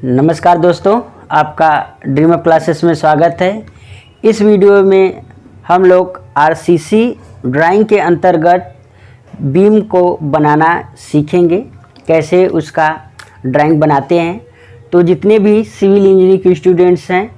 नमस्कार दोस्तों, आपका ड्रीम अप क्लासेस में स्वागत है। इस वीडियो में हम लोग आरसीसी ड्राइंग के अंतर्गत बीम को बनाना सीखेंगे, कैसे उसका ड्राइंग बनाते हैं। तो जितने भी सिविल इंजीनियरिंग के स्टूडेंट्स हैं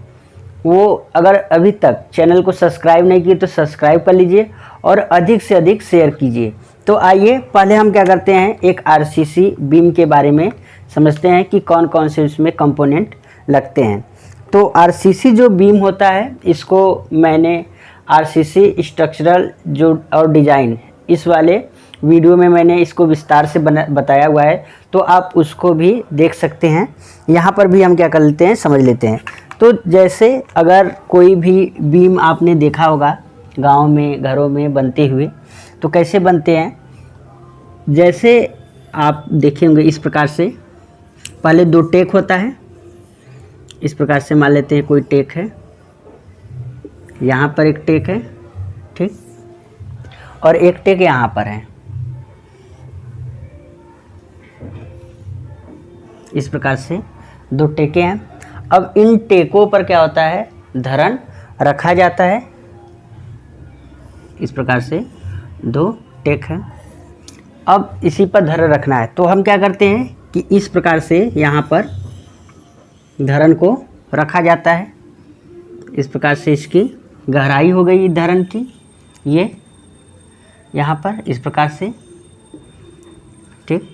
वो अगर अभी तक चैनल को सब्सक्राइब नहीं किए तो सब्सक्राइब कर लीजिए और अधिक से अधिक शेयर कीजिए। तो आइए पहले हम क्या करते हैं, एक आरसीसी बीम के बारे में समझते हैं कि कौन कौन से उसमें कंपोनेंट लगते हैं। तो आरसीसी जो बीम होता है इसको मैंने आरसीसी स्ट्रक्चरल जो और डिज़ाइन इस वाले वीडियो में मैंने इसको विस्तार से बताया हुआ है, तो आप उसको भी देख सकते हैं। यहाँ पर भी हम क्या कर लेते हैं, समझ लेते हैं। तो जैसे अगर कोई भी बीम आपने देखा होगा गांव में घरों में बनते हुए, तो कैसे बनते हैं, जैसे आप देखे होंगे इस प्रकार से। पहले दो टेक होता है, इस प्रकार से मान लेते हैं कोई टेक है, यहाँ पर एक टेक है, ठीक, और एक टेक यहाँ पर है। इस प्रकार से दो टेकें हैं। अब इन टेकों पर क्या होता है, धरन रखा जाता है। इस प्रकार से दो टेक है। अब इसी पर धरन रखना है, तो हम क्या करते हैं कि इस प्रकार से यहाँ पर धरन को रखा जाता है। इस प्रकार से इसकी गहराई हो गई धरन की, ये यहाँ पर इस प्रकार से, ठीक।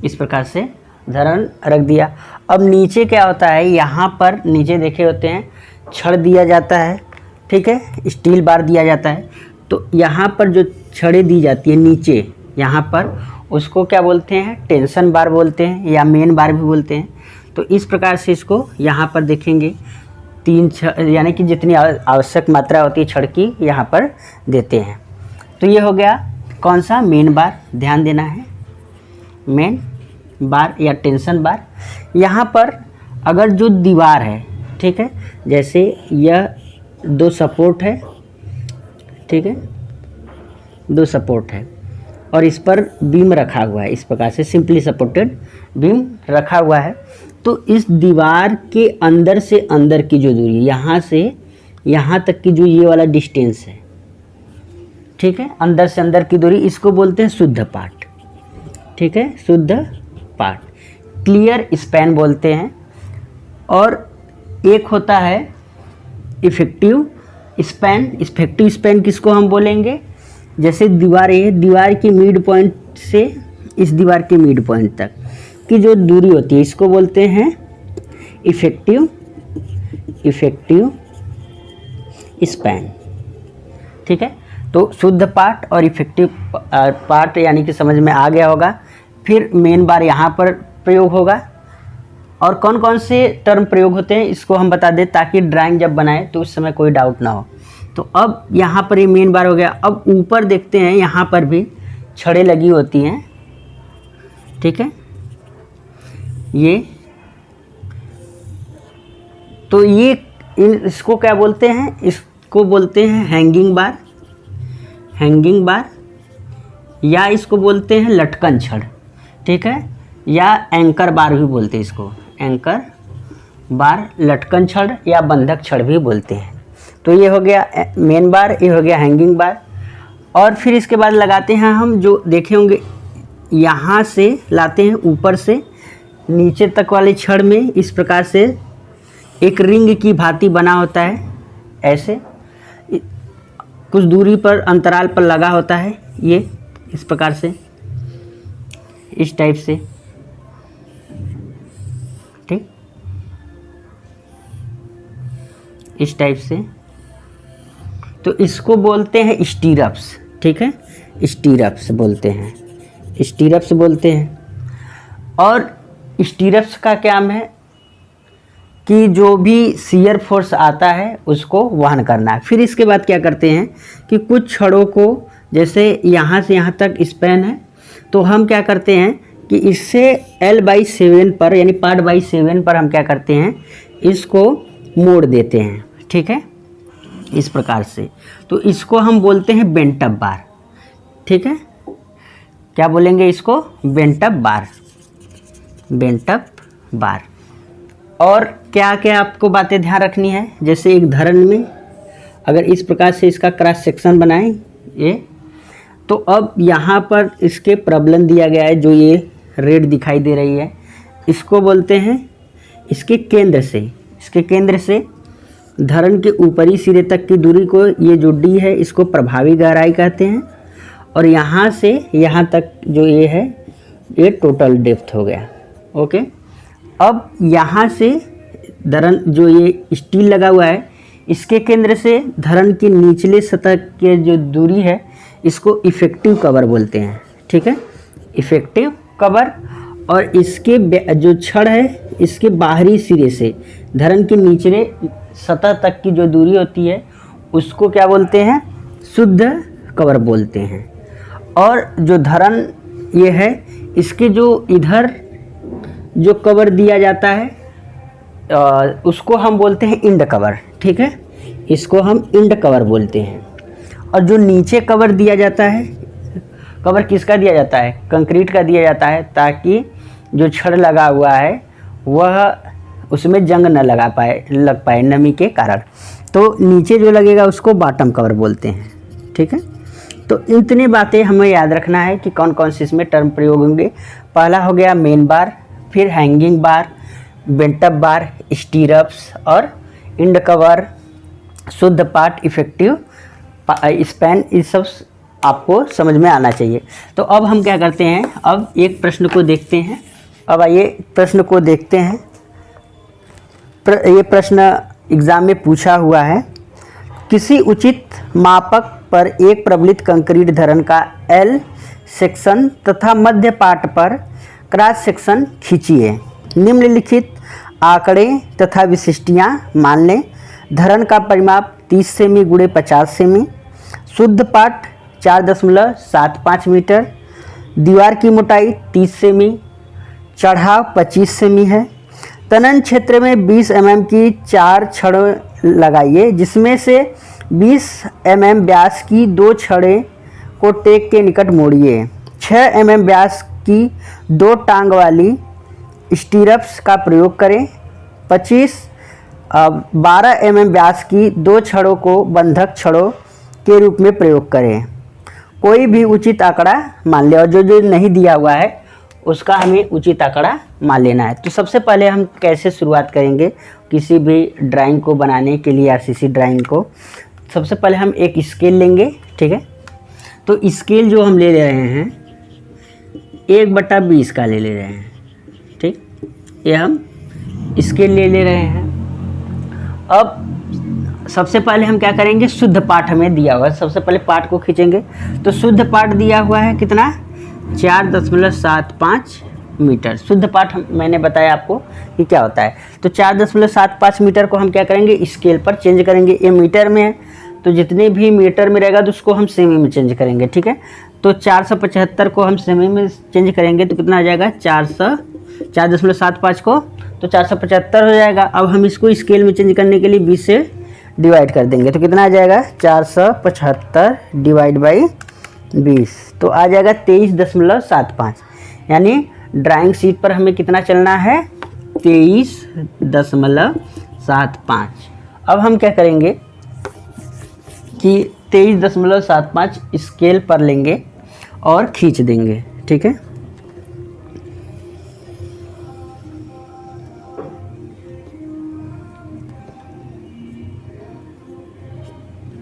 इस प्रकार से धरन रख दिया। अब नीचे क्या होता है, यहाँ पर नीचे देखे होते हैं छड़ दिया जाता है, ठीक है, स्टील बार दिया जाता है। तो यहाँ पर जो छड़ें दी जाती है नीचे, यहाँ पर उसको क्या बोलते हैं, टेंशन बार बोलते हैं या मेन बार भी बोलते हैं। तो इस प्रकार से इसको यहाँ पर देखेंगे तीन छड़, यानी कि जितनी आवश्यक मात्रा होती है छड़ की यहाँ पर देते हैं। तो ये हो गया कौन सा, मेन बार, ध्यान देना है, मेन बार या टेंशन बार। यहाँ पर अगर जो दीवार है, ठीक है, जैसे यह दो सपोर्ट है, ठीक है, दो सपोर्ट है और इस पर बीम रखा हुआ है। इस प्रकार से सिंपली सपोर्टेड बीम रखा हुआ है। तो इस दीवार के अंदर से अंदर की जो दूरी, यहाँ से यहाँ तक की जो ये वाला डिस्टेंस है, ठीक है, अंदर से अंदर की दूरी, इसको बोलते हैं शुद्ध पार्ट, ठीक है, शुद्ध पार्ट, क्लियर स्पैन बोलते हैं। और एक होता है इफेक्टिव स्पैन। इफेक्टिव स्पैन किसको हम बोलेंगे, जैसे दीवार है, दीवार की मिड पॉइंट से इस दीवार के मिड पॉइंट तक की जो दूरी होती है, इसको बोलते हैं इफेक्टिव स्पैन, ठीक है। तो शुद्ध पार्ट और इफेक्टिव पार्ट यानी कि समझ में आ गया होगा। फिर मेन बार यहाँ पर प्रयोग होगा। और कौन कौन से टर्म प्रयोग होते हैं इसको हम बता दें, ताकि ड्राइंग जब बनाए तो उस समय कोई डाउट ना हो। तो अब यहाँ पर ये मेन बार हो गया। अब ऊपर देखते हैं, यहाँ पर भी छड़ें लगी होती हैं, ठीक है, ये। तो ये इसको क्या बोलते हैं, इसको बोलते हैं हैंगिंग बार, या इसको बोलते हैं लटकन छड़, ठीक है, या एंकर बार भी बोलते हैं इसको, एंकर बार, लटकन छड़ या बंधक छड़ भी बोलते हैं। तो ये हो गया मेन बार, ये हो गया हैंगिंग बार। और फिर इसके बाद लगाते हैं हम, जो देखे होंगे यहाँ से लाते हैं ऊपर से नीचे तक वाले छड़ में, इस प्रकार से एक रिंग की भांति बना होता है, ऐसे कुछ दूरी पर अंतराल पर लगा होता है, ये इस प्रकार से, इस टाइप से, ठीक, इस टाइप से। तो इसको बोलते हैं स्टीरप्स, ठीक है, स्टीरप्स बोलते हैं। और स्टीरप्स का क्या काम है कि जो भी शियर फोर्स आता है उसको वहन करना है। फिर इसके बाद क्या करते हैं कि कुछ छड़ों को, जैसे यहाँ से यहाँ तक स्पैन है, तो हम क्या करते हैं कि इससे L/7 पर, यानी पार्ट/7 पर हम क्या करते हैं, इसको मोड़ देते हैं, ठीक है। इस प्रकार से। तो इसको हम बोलते हैं बेंटअप बार, ठीक है। क्या बोलेंगे इसको? बेंटअप बार, बेंटअप बार। और क्या क्या आपको बातें ध्यान रखनी है, जैसे एक धरन में अगर इस प्रकार से इसका क्रॉस सेक्शन बनाएं ये, तो अब यहाँ पर इसके प्रबलन दिया गया है, जो ये रेड दिखाई दे रही है, इसको बोलते हैं इसके केंद्र से धरन के ऊपरी सिरे तक की दूरी को, ये जो डी है इसको प्रभावी गहराई कहते हैं। और यहाँ से यहाँ तक जो ये है ये टोटल डेप्थ हो गया। ओके, अब यहाँ से धरन जो ये स्टील लगा हुआ है इसके केंद्र से धरन की निचले सतह के जो दूरी है इसको इफेक्टिव कवर बोलते हैं, ठीक है, इफेक्टिव कवर। और इसके जो छड़ है इसके बाहरी सिरे से धरन के निचले सतह तक की जो दूरी होती है उसको क्या बोलते हैं? शुद्ध कवर बोलते हैं। और जो धरन ये है इसके जो इधर जो कवर दिया जाता है उसको हम बोलते हैं इंड कवर, ठीक है, इसको हम इंड कवर बोलते हैं। और जो नीचे कवर दिया जाता है, कवर किसका दिया जाता है? कंक्रीट का दिया जाता है, ताकि जो छड़ लगा हुआ है वह उसमें जंग न लग पाए नमी के कारण। तो नीचे जो लगेगा उसको बॉटम कवर बोलते हैं, ठीक है। तो इतनी बातें हमें याद रखना है कि कौन कौन से इसमें टर्म प्रयोग होंगे। पहला हो गया मेन बार, फिर हैंगिंग बार, बेंटअप बार, स्टीरअप्स और इंड कवर, शुद्ध पार्ट, इफेक्टिव स्पैन, ये सब आपको समझ में आना चाहिए। तो अब हम क्या करते हैं, अब एक प्रश्न को देखते हैं। अब आइए प्रश्न को देखते हैं। ये प्रश्न एग्जाम में पूछा हुआ है। किसी उचित मापक पर एक प्रबलित कंक्रीट धरन का एल सेक्शन तथा मध्य पार्ट पर क्रॉस सेक्शन खींचिए। निम्नलिखित आंकड़े तथा विशिष्टियाँ मान लें। धरन का परिमाप 30 सेमी गुणे 50 सेमी, शुद्ध पार्ट 4.75 मीटर, दीवार की मोटाई 30 सेमी, चढ़ाव 25 सेमी है। तनन क्षेत्र में 20 mm की 4 छड़ें लगाइए, जिसमें से 20 mm व्यास की 2 छड़ें को टेक के निकट मोड़िए। 6 mm व्यास की 2 टांग वाली स्टीरअप्स का प्रयोग करें। 12 mm व्यास की 2 छड़ों को बंधक छड़ों के रूप में प्रयोग करें। कोई भी उचित आंकड़ा मान ले, और जो जो नहीं दिया हुआ है उसका हमें उचित आंकड़ा मान लेना है। तो सबसे पहले हम कैसे शुरुआत करेंगे किसी भी ड्राइंग को बनाने के लिए, आरसीसी ड्राइंग को? सबसे पहले हम एक स्केल लेंगे, ठीक है। तो स्केल जो हम ले रहे हैं 1/20 का ले रहे हैं, ठीक, ये हम स्केल ले रहे हैं। अब सबसे पहले हम क्या करेंगे, शुद्ध पार्ट हमें दिया हुआ है, सबसे पहले पार्ट को खींचेंगे। तो शुद्ध पार्ट दिया हुआ है कितना? 4.75 मीटर। शुद्ध पार्ट मैंने बताया आपको कि क्या होता है। तो 4.75 मीटर को हम क्या करेंगे, स्केल पर चेंज करेंगे। ये मीटर में है तो जितने भी मीटर में रहेगा तो उसको हम सेमी में चेंज करेंगे, ठीक है। तो 475 को हम सेमी में चेंज करेंगे तो कितना आ जाएगा, 4.75 को तो 475 हो जाएगा। अब हम इसको स्केल में चेंज करने के लिए 20 से डिवाइड कर देंगे तो कितना आ जाएगा, 475 डिवाइड बाई 20 तो आ जाएगा 23.75। यानी ड्राइंग शीट पर हमें कितना चलना है, 23.75। अब हम क्या करेंगे कि 23.75 स्केल पर लेंगे और खींच देंगे, ठीक है।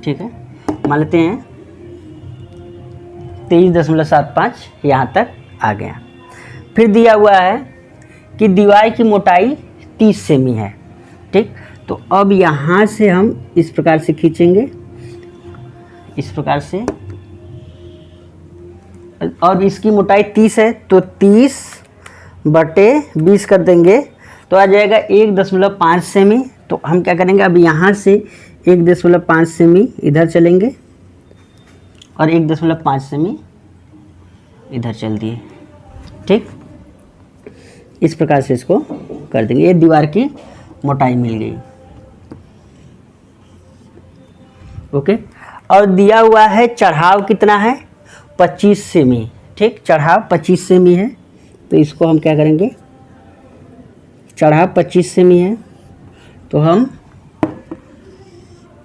ठीक है, मान लेते हैं 23.75 यहाँ तक आ गया। फिर दिया हुआ है कि दीवार की मोटाई 30 सेमी है, ठीक। तो अब यहाँ से हम इस प्रकार से खींचेंगे, इस प्रकार से, और इसकी मोटाई 30 है तो 30/20 कर देंगे तो आ जाएगा 1.5 सेमी। तो हम क्या करेंगे, अब यहाँ से 1.5 सेमी इधर चलेंगे और 1.5 सेमी इधर चल दिए, ठीक। इस प्रकार से इसको कर देंगे। ये दीवार की मोटाई मिल गई। ओके। और दिया हुआ है चढ़ाव कितना है 25 सेमी, ठीक, चढ़ाव 25 सेमी है। तो इसको हम क्या करेंगे, चढ़ाव 25 सेमी है तो हम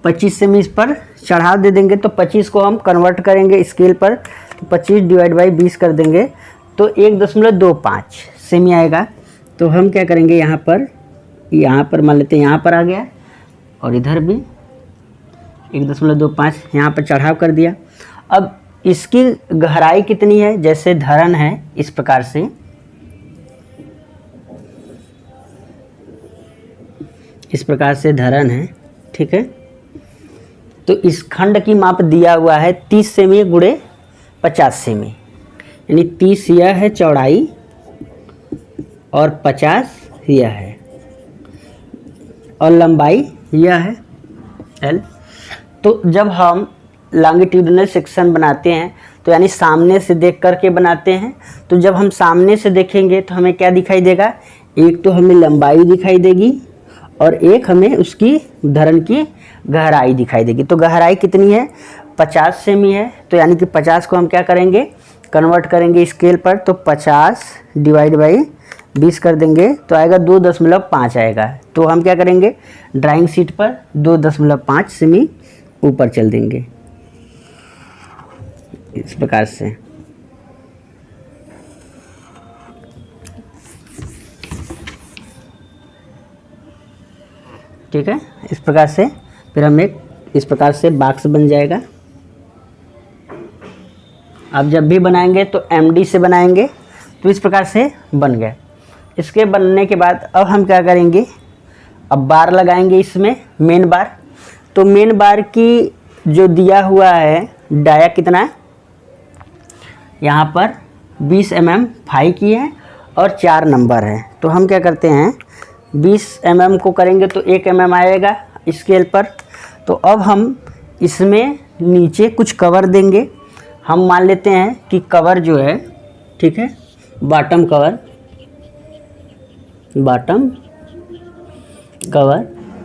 25 सेमी इस पर चढ़ाव दे देंगे। तो 25 को हम कन्वर्ट करेंगे स्केल पर, तो 25 डिवाइड बाई 20 कर देंगे तो 1.25 सेमी आएगा। तो हम क्या करेंगे, यहाँ पर मान लेते हैं, यहाँ पर आ गया और इधर भी 1.25 यहाँ पर चढ़ाव कर दिया। अब इसकी गहराई कितनी है, जैसे धरन है इस प्रकार से, इस प्रकार से धरन है, ठीक है। तो इस खंड की माप दिया हुआ है 30 सेमी गुणे 50 सेमी, यानी 30 यह है चौड़ाई और 50 यह है और लंबाई यह है L। तो जब हम लॉन्गिट्यूडिनल सेक्शन बनाते हैं तो यानी सामने से देख करके बनाते हैं, तो जब हम सामने से देखेंगे तो हमें क्या दिखाई देगा, एक तो हमें लंबाई दिखाई देगी और एक हमें उसकी धरन की गहराई दिखाई देगी। तो गहराई कितनी है 50 सेमी है, तो यानी कि 50 को हम क्या करेंगे, कन्वर्ट करेंगे स्केल पर, तो 50 डिवाइड बाई 20 कर देंगे तो आएगा 2.5 आएगा। तो हम क्या करेंगे, ड्राइंग शीट पर 2.5 सेमी ऊपर चल देंगे इस प्रकार से। ठीक है, इस प्रकार से फिर हम एक इस प्रकार से बॉक्स बन जाएगा। अब जब भी बनाएंगे तो MD से बनाएंगे, तो इस प्रकार से बन गया। इसके बनने के बाद अब हम क्या करेंगे, अब बार लगाएंगे इसमें, मेन बार। तो मेन बार की जो दिया हुआ है डाया कितना है, यहाँ पर 20 mm फाई की है और 4 नंबर है। तो हम क्या करते हैं, 20 mm को करेंगे तो 1 mm आएगा स्केल पर। तो अब हम इसमें नीचे कुछ कवर देंगे। हम मान लेते हैं कि कवर जो है, ठीक है, बॉटम कवर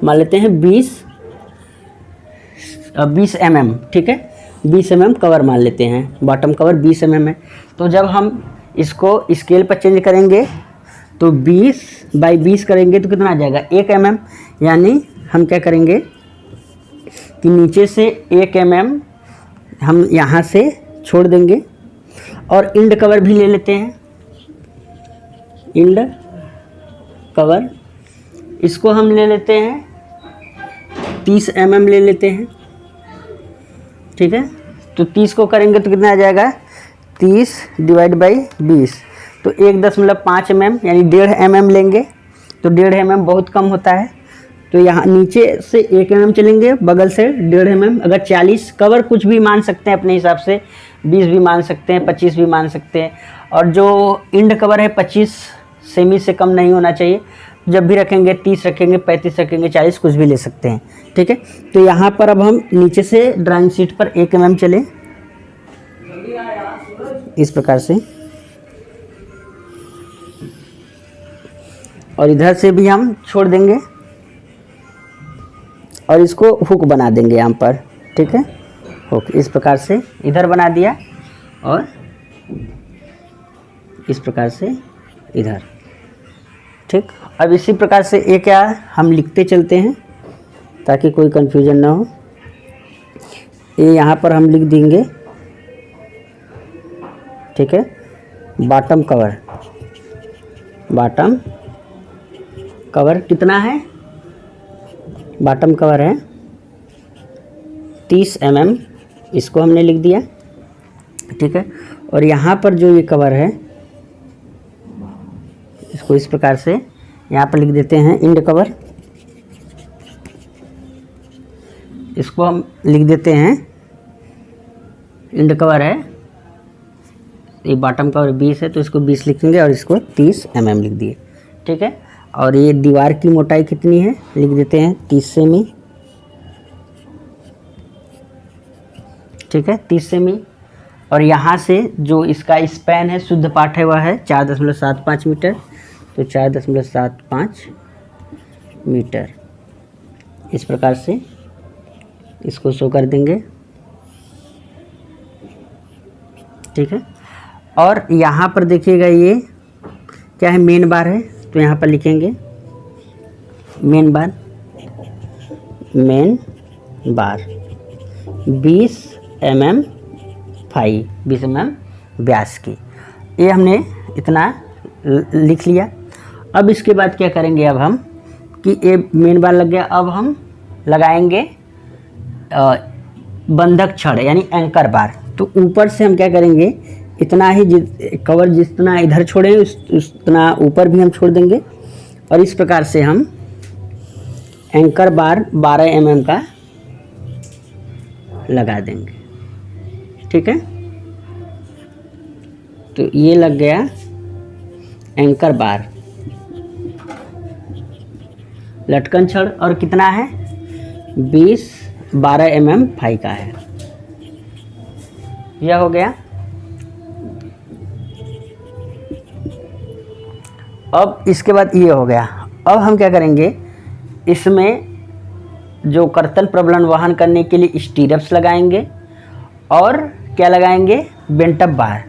मान लेते हैं 20 mm, ठीक है, 20 mm कवर मान लेते हैं, बॉटम कवर 20 mm है। तो जब हम इसको स्केल पर चेंज करेंगे तो 20 बाई 20 करेंगे तो कितना आ जाएगा 1 mm, यानी हम क्या करेंगे कि नीचे से 1 mm हम यहाँ से छोड़ देंगे और इंड कवर भी ले लेते हैं, इंड कवर इसको हम ले लेते हैं 30 mm ले लेते हैं, ठीक है। तो 30 को करेंगे तो कितना आ जाएगा, 30 डिवाइड बाई 20, तो 1.5 mm यानी 1.5 mm लेंगे। तो 1.5 mm बहुत कम होता है, तो यहाँ नीचे से 1 mm चलेंगे, बगल से 1.5 mm। अगर 40 कवर कुछ भी मान सकते हैं अपने हिसाब से, 20 भी मान सकते हैं, 25 भी मान सकते हैं। और जो इंड कवर है 25 सेमी से कम नहीं होना चाहिए। जब भी रखेंगे 30 रखेंगे, 35 रखेंगे, 40 कुछ भी ले सकते हैं, ठीक है। तो यहाँ पर अब हम नीचे से ड्राइंग शीट पर 1 mm चले इस प्रकार से, और इधर से भी हम छोड़ देंगे और इसको हुक बना देंगे यहाँ पर, ठीक है, हुक इस प्रकार से इधर बना दिया और इस प्रकार से इधर, ठीक। अब इसी प्रकार से ये क्या हम लिखते चलते हैं ताकि कोई कंफ्यूजन ना हो। ये यहाँ पर हम लिख देंगे, ठीक है, बॉटम कवर कितना है, बॉटम कवर है 30 mm, इसको हमने लिख दिया, ठीक है। और यहाँ पर जो ये कवर है इसको इस प्रकार से यहाँ पर लिख देते हैं इंड कवर, इसको हम लिख देते हैं इंड कवर है, ये बॉटम कवर 20 है तो इसको 20 लिखेंगे और इसको 30 mm लिख दिए, ठीक है। और ये दीवार की मोटाई कितनी है लिख देते हैं 30 सेमी, ठीक है, 30 सेमी। और यहाँ से जो इसका स्पैन है, शुद्ध पाठ है, वह है 4.75 मीटर, तो 4.75 मीटर इस प्रकार से इसको शो कर देंगे, ठीक है। और यहाँ पर देखिएगा ये क्या है, मेन बार है, तो यहाँ पर लिखेंगे main bar, main bar 20 mm phi, 20 mm व्यास की। ये हमने इतना लिख लिया। अब इसके बाद क्या करेंगे, अब हम कि ये मेन बार लग गया, अब हम लगाएंगे बंधक छड़ यानी एंकर बार। तो ऊपर से हम क्या करेंगे, इतना ही कवर जितना इधर छोड़े उतना ऊपर भी हम छोड़ देंगे, और इस प्रकार से हम एंकर बार 12 mm का लगा देंगे, ठीक है। तो ये लग गया एंकर बार, लटकन छड़, और कितना है 12 mm फाई का है। यह हो गया। अब इसके बाद ये हो गया। अब हम क्या करेंगे, इसमें जो कर्तन प्रबलन वहन करने के लिए स्टीरप्स लगाएंगे, और क्या लगाएंगे, बेंटअप बार।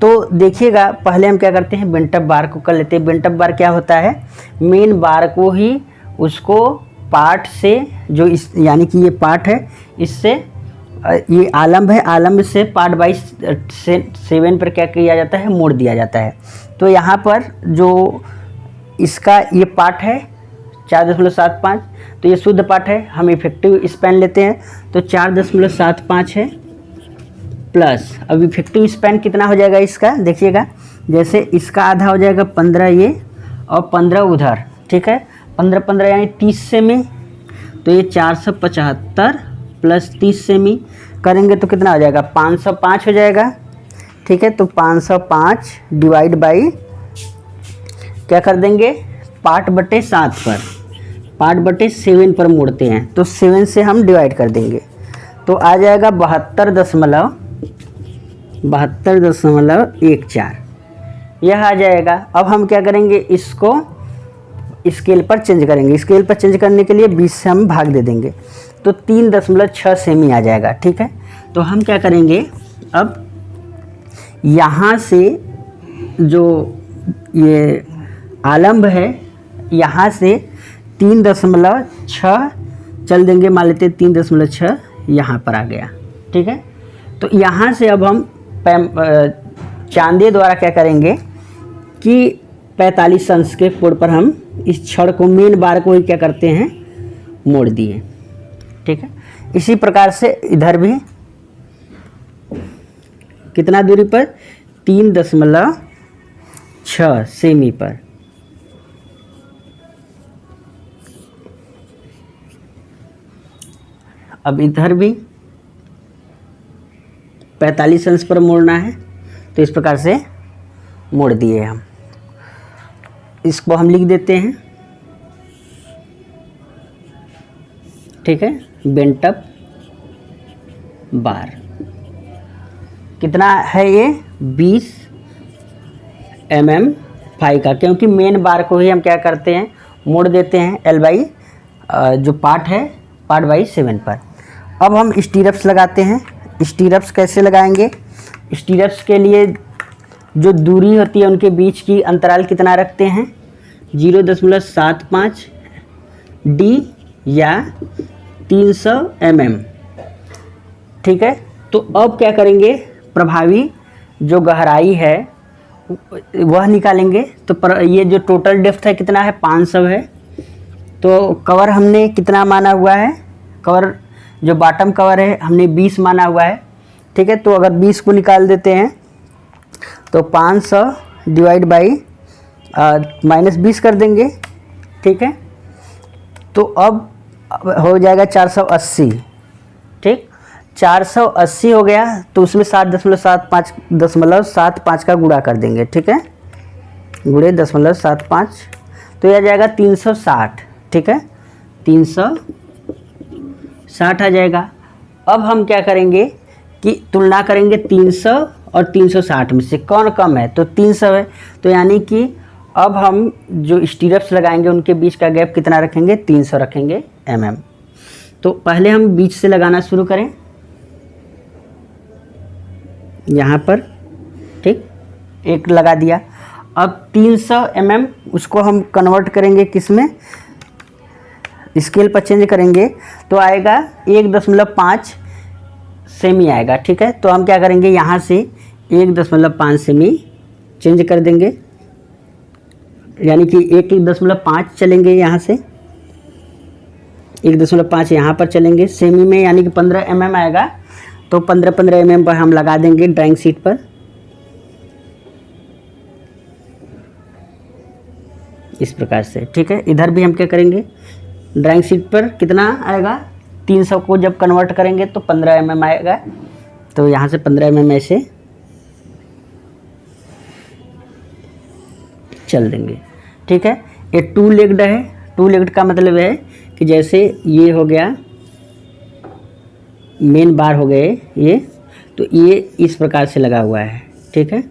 तो देखिएगा, पहले हम क्या करते हैं, बेंटअप बार को कर लेते हैं। बेंटअप बार क्या होता है, मेन बार को ही उसको पार्ट से, जो इस यानी कि ये पार्ट है, इससे ये आलम्ब है, आलम्ब से पार्ट बाई 7 पर क्या किया जाता है, मोड़ दिया जाता है। तो यहाँ पर जो इसका ये पार्ट है 4.75, तो ये शुद्ध पार्ट है। हम इफेक्टिव स्पैन लेते हैं, तो 4.75 है, प्लस अब इफेक्टिव स्पैन कितना हो जाएगा इसका, देखिएगा, जैसे इसका आधा हो जाएगा 15 ये और 15 उधर, ठीक है। 15 यानी 30 सेमी, तो ये 475 प्लस 30 सेमी करेंगे तो कितना हो जाएगा, 505 हो जाएगा, ठीक है। तो 505 डिवाइड बाई क्या कर देंगे, पार्ट बटे 7 पर, पार्ट बटे 7 पर मोड़ते हैं, तो 7 से हम डिवाइड कर देंगे, तो आ जाएगा 72.14 यह आ जाएगा। अब हम क्या करेंगे, इसको स्केल पर चेंज करेंगे। स्केल पर चेंज करने के लिए 20 से हम भाग दे देंगे, तो 3.6 सेमी आ जाएगा, ठीक है। तो हम क्या करेंगे, अब यहाँ से जो ये आलम्ब है, यहाँ से 3.6 चल देंगे, मान लेते 3.6 यहाँ पर आ गया, ठीक है। तो यहाँ से अब हम चांदे द्वारा क्या करेंगे कि 45 अंश के कोण पर हम इस छड़ को, मेन बार को ही क्या करते हैं, मोड़ दिए, ठीक है। इसी प्रकार से इधर भी कितना दूरी पर, 3.6 सेमी पर। अब इधर भी 45 अंश पर मोड़ना है, तो इस प्रकार से मोड़ दिए हम। इसको हम लिख देते हैं, ठीक है, बेंटअप बार। कितना है ये, 20 mm फाई का, क्योंकि मेन बार को ही हम क्या करते हैं, मोड़ देते हैं L बाई जो पार्ट है, पार्ट बाई 7 पर। अब हम स्टीरप्स लगाते हैं। स्टीरप्स कैसे लगाएंगे, स्टीरप्स के लिए जो दूरी होती है उनके बीच की अंतराल कितना रखते हैं, 0.75 डी या 300 mm, ठीक है। तो अब क्या करेंगे, प्रभावी जो गहराई है वह निकालेंगे। तो ये जो टोटल डेप्थ है कितना है, 500 है। तो कवर हमने कितना माना हुआ है, कवर जो बॉटम कवर है हमने 20 माना हुआ है, ठीक है। तो अगर 20 को निकाल देते हैं तो 500 डिवाइड बाई -20 कर देंगे, ठीक है। तो अब हो जाएगा 480, ठीक, 480 हो गया। तो उसमें 7.75 का गुणा कर देंगे, ठीक है, गुणे 0.75, तो यह आ जाएगा 360, ठीक है, 360 आ जाएगा। अब हम क्या करेंगे कि तुलना करेंगे 300 और 360 में से कौन कम है, तो 300 है। तो यानी कि अब हम जो स्टीरप्स लगाएंगे उनके बीच का गैप कितना रखेंगे, 300 रखेंगे mm। तो तो पहले हम बीच से लगाना शुरू करें यहाँ पर, ठीक, एक लगा दिया। अब 300 mm उसको हम कन्वर्ट करेंगे किस में, स्केल पर चेंज करेंगे तो आएगा 1.5 सेमी आएगा, ठीक है। तो हम क्या करेंगे, यहाँ से 1.5 सेमी चेंज कर देंगे, यानी कि 1.5 चलेंगे, यहाँ से 1.5 यहाँ पर चलेंगे सेमी में, यानी कि 15 mm आएगा। तो 15 mm पर हम लगा देंगे ड्राइंग शीट पर, इस प्रकार से, ठीक है। इधर भी हम क्या करेंगे, ड्राइंग शीट पर कितना आएगा, 300 को जब कन्वर्ट करेंगे तो 15 mm आएगा। तो यहाँ से 15 mm ऐसे चल देंगे, ठीक है। ये 2 लेग्ड है। 2 लेग्ड का मतलब है कि जैसे ये हो गया, मेन बार हो गए ये, तो ये इस प्रकार से लगा हुआ है, ठीक है,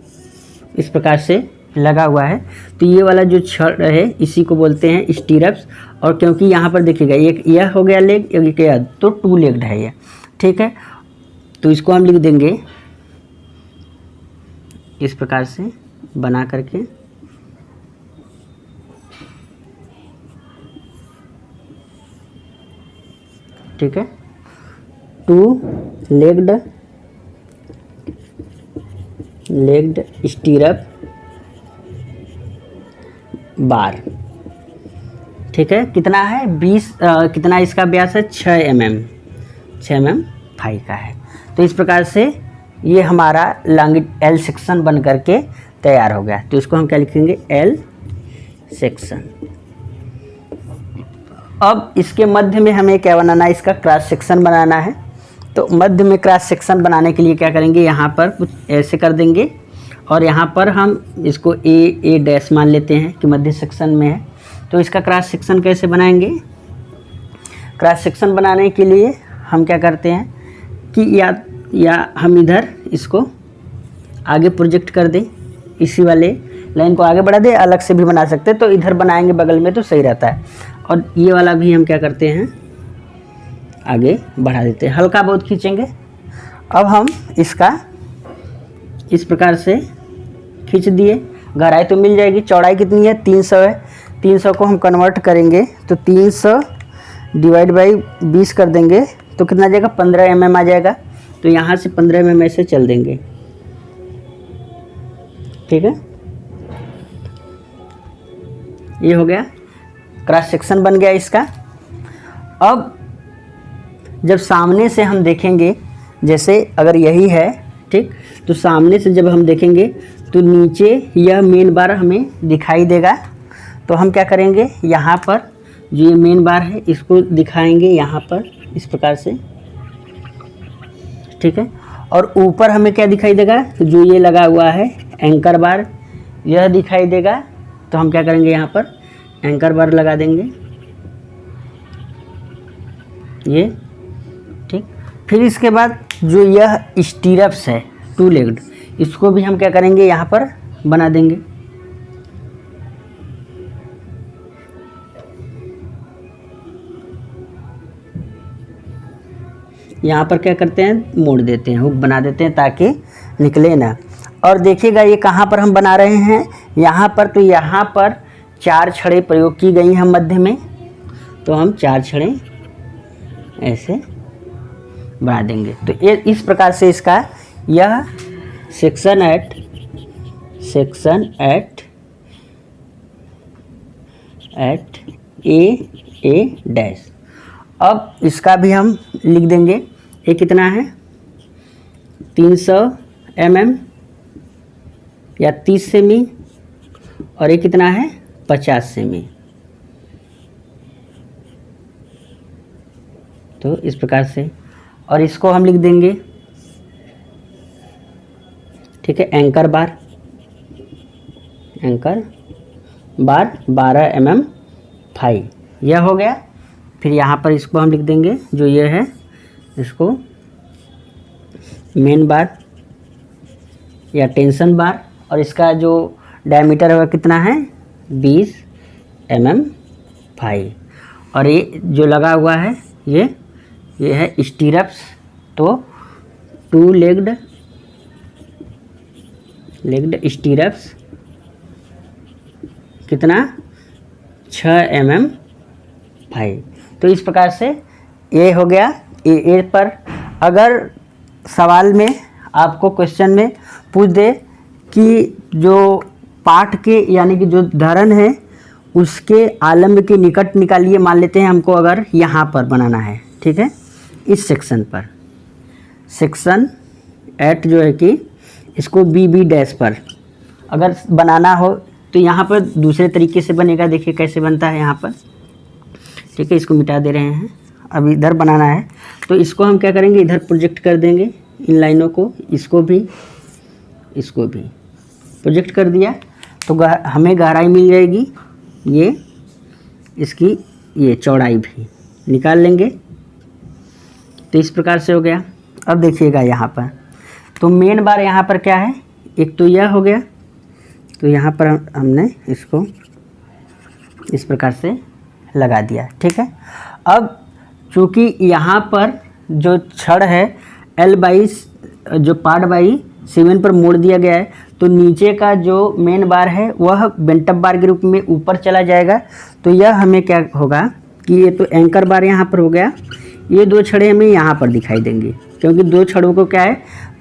इस प्रकार से लगा हुआ है। तो ये वाला जो छड़ है इसी को बोलते हैं स्टीरप्स। और क्योंकि यहाँ पर देखिएगा एक यह हो गया लेग, एक यह, तो 2 लेग्ड है ये, ठीक है। तो इसको हम लिख देंगे इस प्रकार से बना करके, ठीक है। 2 लेग्ड स्टीरप बार, ठीक है। कितना है, 20 कितना इसका व्यास है, 6 mm फाई का है। तो इस प्रकार से ये हमारा लॉन्ग एल सेक्शन बन करके तैयार हो गया। तो इसको हम क्या लिखेंगे, एल सेक्शन। अब इसके मध्य में हमें क्या बनाना है, इसका क्रॉस सेक्शन बनाना है। तो मध्य में क्रॉस सेक्शन बनाने के लिए क्या करेंगे, यहाँ पर कुछ ऐसे कर देंगे और यहाँ पर हम इसको ए डैश मान लेते हैं कि मध्य सेक्शन में है। तो इसका क्रॉस सेक्शन कैसे बनाएंगे, क्रॉस सेक्शन बनाने के लिए हम क्या करते हैं कि या हम इधर इसको आगे प्रोजेक्ट कर दें, इसी वाले लाइन को आगे बढ़ा दें, अलग से भी बना सकते हैं। तो इधर बनाएंगे बगल में तो सही रहता है। और ये वाला भी हम क्या करते हैं, आगे बढ़ा देते हैं, हल्का बहुत खींचेंगे। अब हम इसका इस प्रकार से खींच दिए, गहराई तो मिल जाएगी। चौड़ाई कितनी है, 300 है। 300 को हम कन्वर्ट करेंगे तो 300 डिवाइड बाई 20 कर देंगे तो कितना आ जाएगा, 15 mm आ जाएगा। तो यहाँ से 15 mm से चल देंगे, ठीक है। ये हो गया, क्रॉस सेक्शन बन गया इसका। अब जब सामने से हम देखेंगे, जैसे अगर यही है, ठीक, तो सामने से जब हम देखेंगे तो नीचे यह मेन बार हमें दिखाई देगा। तो हम क्या करेंगे, यहाँ पर जो ये मेन बार है इसको दिखाएंगे यहाँ पर इस प्रकार से, ठीक है। और ऊपर हमें क्या दिखाई देगा, जो ये लगा हुआ है एंकर बार, यह दिखाई देगा। तो हम क्या करेंगे, यहाँ पर एंकर बार लगा देंगे, ये, ठीक। फिर इसके बाद जो यह स्टीरप्स है 2 लेग्ड, इसको भी हम क्या करेंगे, यहाँ पर बना देंगे। यहाँ पर क्या करते हैं, मोड़ देते हैं, हुक बना देते हैं ताकि निकले ना। और देखिएगा ये कहाँ पर हम बना रहे हैं, यहाँ पर। तो यहाँ पर 4 छड़ें प्रयोग की गई हैं मध्य में, तो हम 4 छड़ें ऐसे बना देंगे। तो ये इस प्रकार से इसका यह सेक्शन एट ए डैश। अब इसका भी हम लिख देंगे, ये कितना है, 300 mm या 30 सेमी, और ये कितना है, 50 सेमी। तो इस प्रकार से, और इसको हम लिख देंगे, ठीक है, एंकर बार 12 mm फाई, यह हो गया। फिर यहाँ पर इसको हम लिख देंगे, जो ये है इसको मेन बार या टेंशन बार, और इसका जो डायमीटर है वह कितना है, 20 mm फाई। और ये जो लगा हुआ है ये ये है स्टीरप्स, तो 2 लेग्ड स्टीरप्स कितना 6 mm 5। तो इस प्रकार से ये हो गया ए पर। अगर सवाल में आपको क्वेश्चन में पूछ दे कि जो पाठ के यानी कि जो धरण है उसके आलम्ब के निकट निकालिए, मान लेते हैं हमको अगर यहाँ पर बनाना है, ठीक है, इस सेक्शन पर, सेक्शन 8 जो है कि इसको बी डैश पर अगर बनाना हो तो यहाँ पर दूसरे तरीके से बनेगा। देखिए कैसे बनता है यहाँ पर, ठीक है। इसको मिटा दे रहे हैं, अब इधर बनाना है तो इसको हम क्या करेंगे, इधर प्रोजेक्ट कर देंगे इन लाइनों को, इसको भी प्रोजेक्ट कर दिया तो हमें गहराई मिल जाएगी, ये इसकी ये चौड़ाई भी निकाल लेंगे। तो इस प्रकार से हो गया। अब देखिएगा यहाँ पर तो मेन बार यहाँ पर क्या है, एक तो यह हो गया, तो यहाँ पर हमने इसको इस प्रकार से लगा दिया, ठीक है। अब चूँकि यहाँ पर जो छड़ है जो पार्ट बाई 7 पर मोड़ दिया गया है, तो नीचे का जो मेन बार है वह बेंटअप बार के रूप में ऊपर चला जाएगा। तो यह हमें क्या होगा कि ये तो एंकर बार यहाँ पर हो गया, ये 2 छड़ें हमें यहाँ पर दिखाई देंगी, क्योंकि 2 छड़ों को क्या है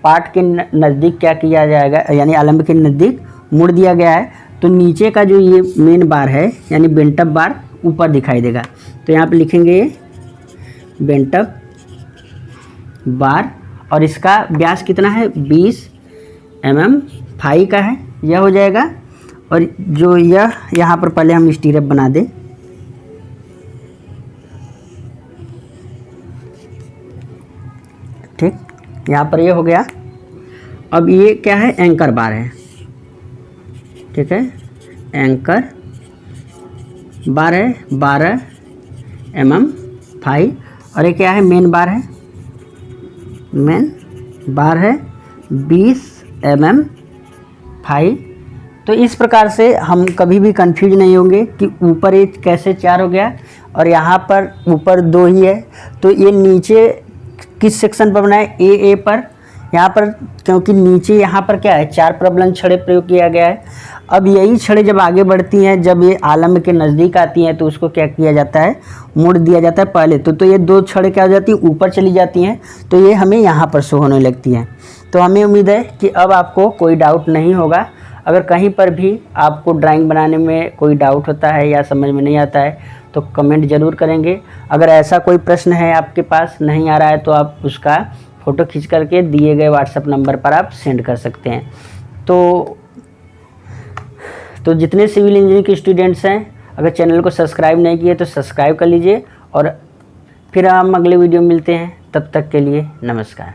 पार्ट के नज़दीक क्या किया जाएगा, यानी आलम्ब के नज़दीक मोड़ दिया गया है। तो नीचे का जो ये मेन बार है यानी बेंटअप बार ऊपर दिखाई देगा। तो यहाँ पर लिखेंगे बेंटअप बार और इसका व्यास कितना है 20 mm 5 का है, यह हो जाएगा। और जो यह यहाँ पर पहले हम स्टीरअप बना दें, ठीक, यहाँ पर ये हो गया। अब ये क्या है एंकर बार है, ठीक है, एंकर बार है 12 mm 5 और ये क्या है मेन बार है, मेन बार है 20 mm 5। तो इस प्रकार से हम कभी भी कंफ्यूज नहीं होंगे कि ऊपर ये कैसे 4 हो गया और यहाँ पर ऊपर 2 ही है। तो ये नीचे किस सेक्शन पर बना है, ए पर, यहाँ पर, क्योंकि नीचे यहाँ पर क्या है 4 प्रबलन छड़ें प्रयोग किया गया है। अब यही छड़ें जब आगे बढ़ती हैं, जब ये आलम्ब के नज़दीक आती हैं तो उसको क्या किया जाता है, मोड़ दिया जाता है पहले। तो ये 2 छड़ें क्या हो जाती हैं, ऊपर चली जाती हैं, तो ये हमें यहाँ पर शो होने लगती हैं। तो हमें उम्मीद है कि अब आपको कोई डाउट नहीं होगा। अगर कहीं पर भी आपको ड्राइंग बनाने में कोई डाउट होता है या समझ में नहीं आता है तो कमेंट ज़रूर करेंगे। अगर ऐसा कोई प्रश्न है आपके पास नहीं आ रहा है तो आप उसका फ़ोटो खींच करके दिए गए व्हाट्सएप नंबर पर आप सेंड कर सकते हैं। तो जितने सिविल इंजीनियरिंग के स्टूडेंट्स हैं, अगर चैनल को सब्सक्राइब नहीं किए तो सब्सक्राइब कर लीजिए और फिर हम अगले वीडियो में मिलते हैं। तब तक के लिए नमस्कार।